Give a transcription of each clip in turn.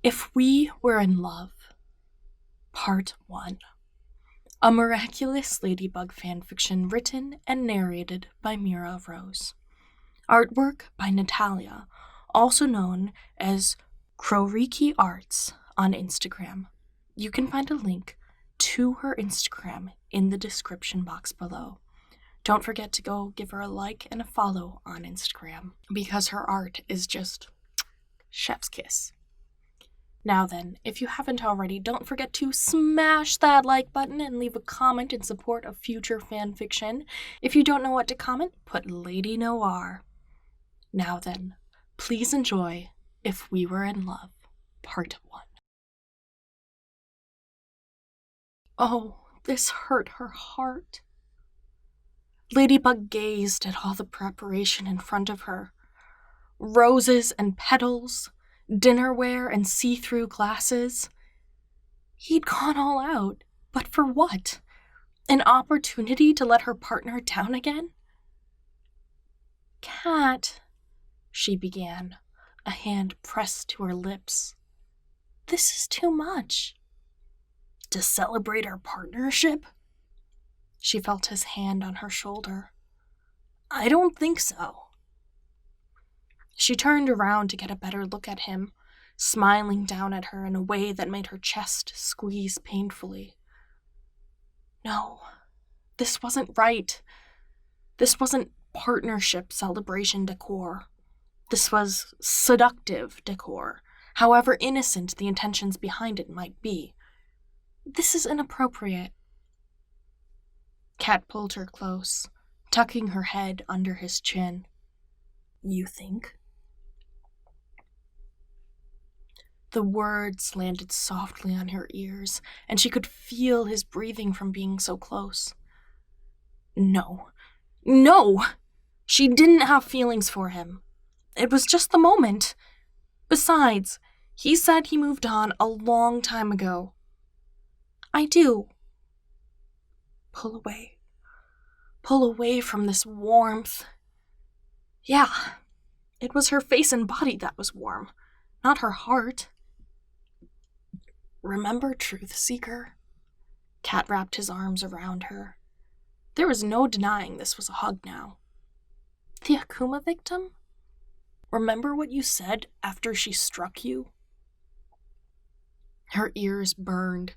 If We Were in Love, Part 1. A Miraculous Ladybug Fanfiction written and narrated by Mira Rose. Artwork by Natalia, also known as Kroriki Arts on Instagram. You can find a link to her Instagram in the description box below. Don't forget to go give her a like and a follow on Instagram, because her art is just chef's kiss. Now then, if you haven't already, don't forget to smash that like button and leave a comment in support of future fanfiction. If you don't know what to comment, put LadyNoir. Now then, please enjoy If We Were in Love, Part 1. Oh, this hurt her heart. Ladybug gazed at all the preparation in front of her. Roses and petals, dinnerware and see-through glasses. He'd gone all out, but for what? An opportunity to let her partner down again? Cat, she began, a hand pressed to her lips. This is too much. To celebrate our partnership? She felt his hand on her shoulder. I don't think so. She turned around to get a better look at him, smiling down at her in a way that made her chest squeeze painfully. No, this wasn't right. This wasn't partnership celebration decor. This was seductive decor, however innocent the intentions behind it might be. This is inappropriate. Cat pulled her close, tucking her head under his chin. You think? The words landed softly on her ears, and she could feel his breathing from being so close. No. She didn't have feelings for him. It was just the moment. Besides, he said he moved on a long time ago. I do. Pull away. Pull away from this warmth. Yeah, it was her face and body that was warm, not her heart. Remember, Truth Seeker? Cat wrapped his arms around her. There was no denying this was a hug now. The Akuma victim? Remember what you said after she struck you? Her ears burned.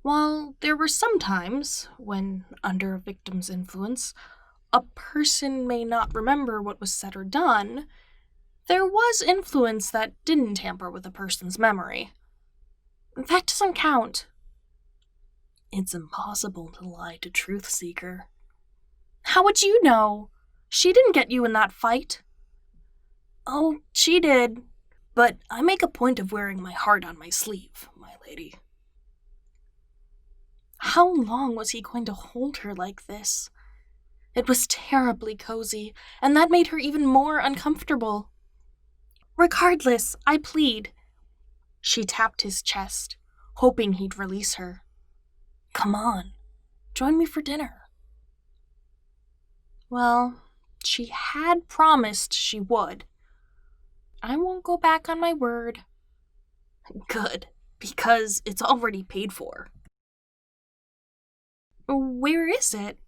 While there were some times when, under a victim's influence, a person may not remember what was said or done, there was influence that didn't tamper with a person's memory. That doesn't count. It's impossible to lie to Truth Seeker. How would you know? She didn't get you in that fight. Oh, she did. But I make a point of wearing my heart on my sleeve, my lady. How long was he going to hold her like this? It was terribly cozy, and that made her even more uncomfortable. Regardless, I plead. She tapped his chest, hoping he'd release her. Come on, join me for dinner. Well, she had promised she would. I won't go back on my word. Good, because it's already paid for. Where is it?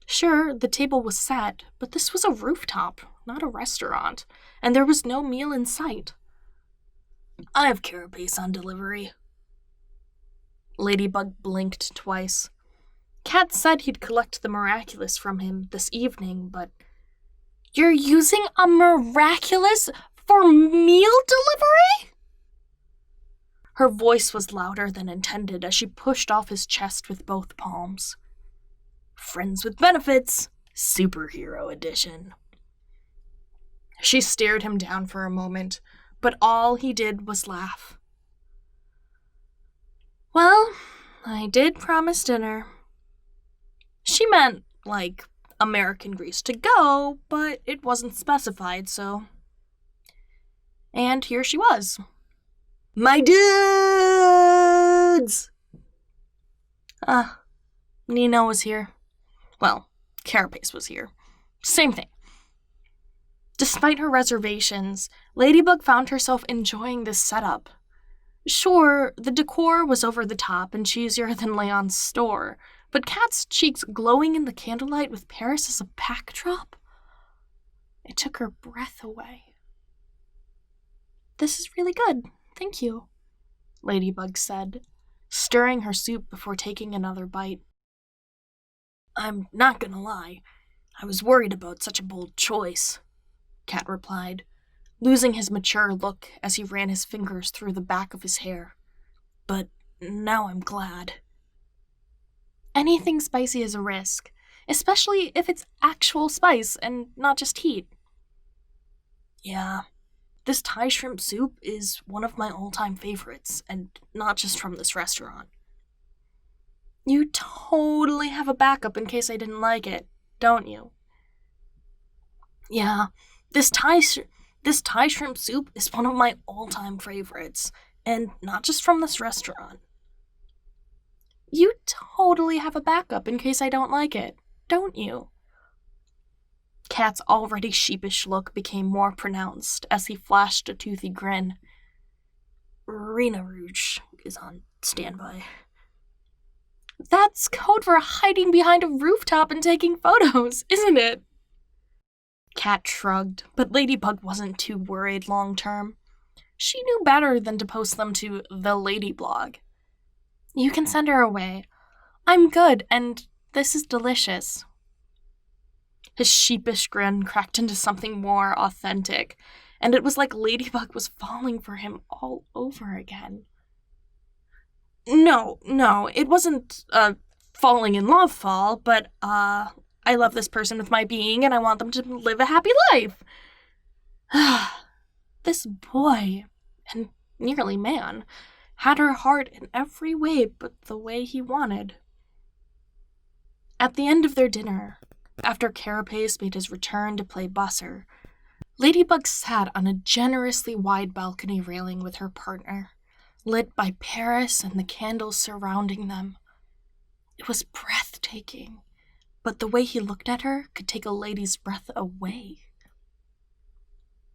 Sure, the table was set, but this was a rooftop, not a restaurant, and there was no meal in sight. I have carapace on delivery. Ladybug blinked twice. Cat said he'd collect the Miraculous from him this evening, but... You're using a Miraculous for meal delivery? Her voice was louder than intended as she pushed off his chest with both palms. Friends with benefits, superhero edition. She stared him down for a moment, but all he did was laugh. Well, I did promise dinner. She meant, like, American Grease to go, but it wasn't specified, so... And here she was. My dudes! Nino was here. Well, Carapace was here. Same thing. Despite her reservations, Ladybug found herself enjoying this setup. Sure, the decor was over the top and cheesier than Leon's store, but Cat's cheeks glowing in the candlelight with Paris as a backdrop? It took her breath away. "This is really good, thank you," Ladybug said, stirring her soup before taking another bite. "I'm not gonna lie, I was worried about such a bold choice," Cat replied, losing his mature look as he ran his fingers through the back of his hair. "But now I'm glad." "Anything spicy is a risk, especially if it's actual spice and not just heat." "Yeah, this Thai shrimp soup is one of my all-time favorites, and not just from this restaurant." "You totally have a backup in case I didn't like it, don't you?" "Yeah, this Thai shrimp soup is one of my all-time favorites, and not just from this restaurant." "You totally have a backup in case I don't like it, don't you?" Cat's already sheepish look became more pronounced as he flashed a toothy grin. "Rena Rouge is on standby." "That's code for hiding behind a rooftop and taking photos, isn't it?" Cat shrugged, but Ladybug wasn't too worried long term. She knew better than to post them to the Lady blog. "You can send her away. I'm good, and this is delicious." His sheepish grin cracked into something more authentic, and it was like Ladybug was falling for him all over again. No, it wasn't a falling in love fall, but, I love this person with my being, and I want them to live a happy life. This boy, and nearly man, had her heart in every way but the way he wanted. At the end of their dinner, after Carapace made his return to play busser, Ladybug sat on a generously wide balcony railing with her partner, lit by Paris and the candles surrounding them. It was breathtaking, but the way he looked at her could take a lady's breath away.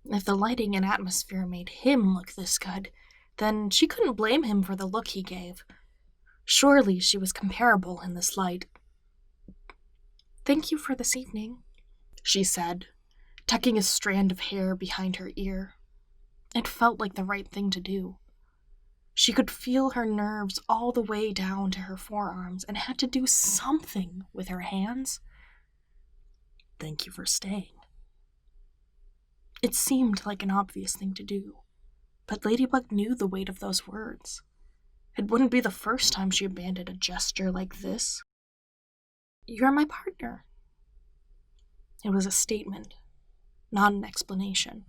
If the lighting and atmosphere made him look this good, then she couldn't blame him for the look he gave. Surely she was comparable in this light. "Thank you for this evening," she said, tucking a strand of hair behind her ear. It felt like the right thing to do. She could feel her nerves all the way down to her forearms and had to do something with her hands. "Thank you for staying." It seemed like an obvious thing to do, but Ladybug knew the weight of those words. It wouldn't be the first time she abandoned a gesture like this. "You're my partner." It was a statement, not an explanation.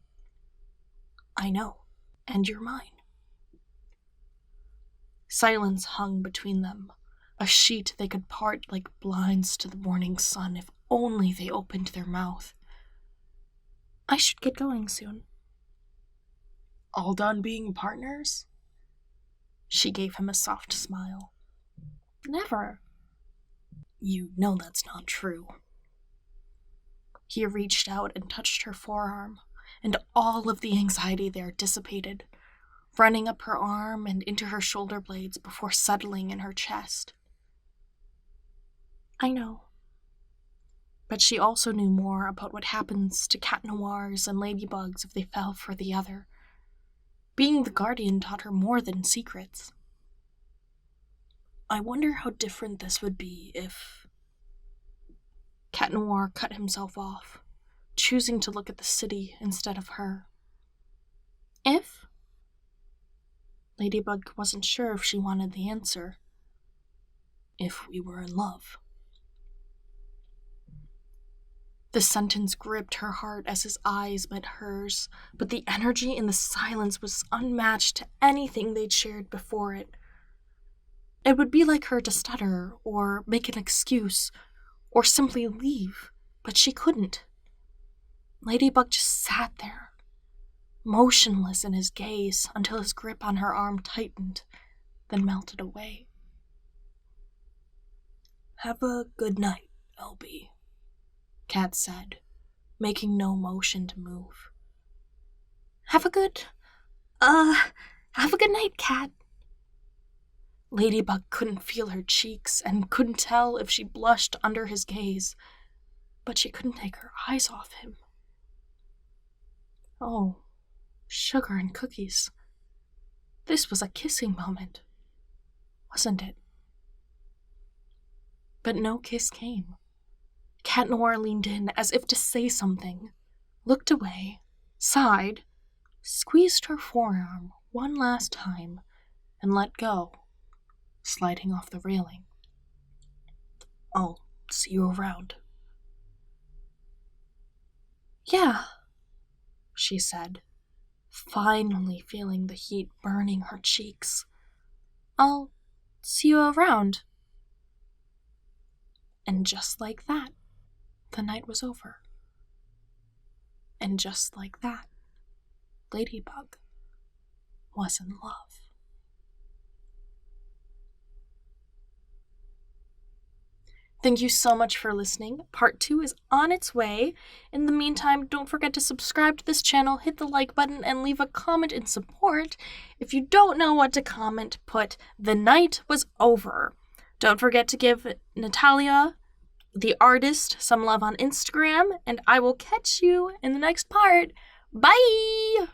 "I know, and you're mine." Silence hung between them, a sheet they could part like blinds to the morning sun if only they opened their mouth. "I should get going soon." "All done being partners?" She gave him a soft smile. "Never." "You know that's not true." He reached out and touched her forearm, and all of the anxiety there dissipated, running up her arm and into her shoulder blades before settling in her chest. "I know." But she also knew more about what happens to Cat Noirs and Ladybugs if they fell for the other. Being the guardian taught her more than secrets. "I wonder how different this would be if..." Cat Noir cut himself off, choosing to look at the city instead of her. "If?" Ladybug wasn't sure if she wanted the answer. "If we were in love." The sentence gripped her heart as his eyes met hers, but the energy in the silence was unmatched to anything they'd shared before it. It would be like her to stutter, or make an excuse, or simply leave, but she couldn't. Ladybug just sat there, motionless in his gaze until his grip on her arm tightened, then melted away. "Have a good night, LB," Cat said, making no motion to move. Have a good night, Cat. Ladybug couldn't feel her cheeks and couldn't tell if she blushed under his gaze, but she couldn't take her eyes off him. Oh, sugar and cookies. This was a kissing moment, wasn't it? But no kiss came. Cat Noir leaned in as if to say something, looked away, sighed, squeezed her forearm one last time, and let go, sliding off the railing. I'll see you around. Yeah, she said, finally feeling the heat burning her cheeks. I'll see you around. And just like that, the night was over. And just like that, Ladybug was in love. Thank you so much for listening. Part 2 is on its way. In the meantime, don't forget to subscribe to this channel, hit the like button, and leave a comment in support. If you don't know what to comment, put "The night was over." Don't forget to give Natalia, the artist, some love on Instagram, and I will catch you in the next part. Bye!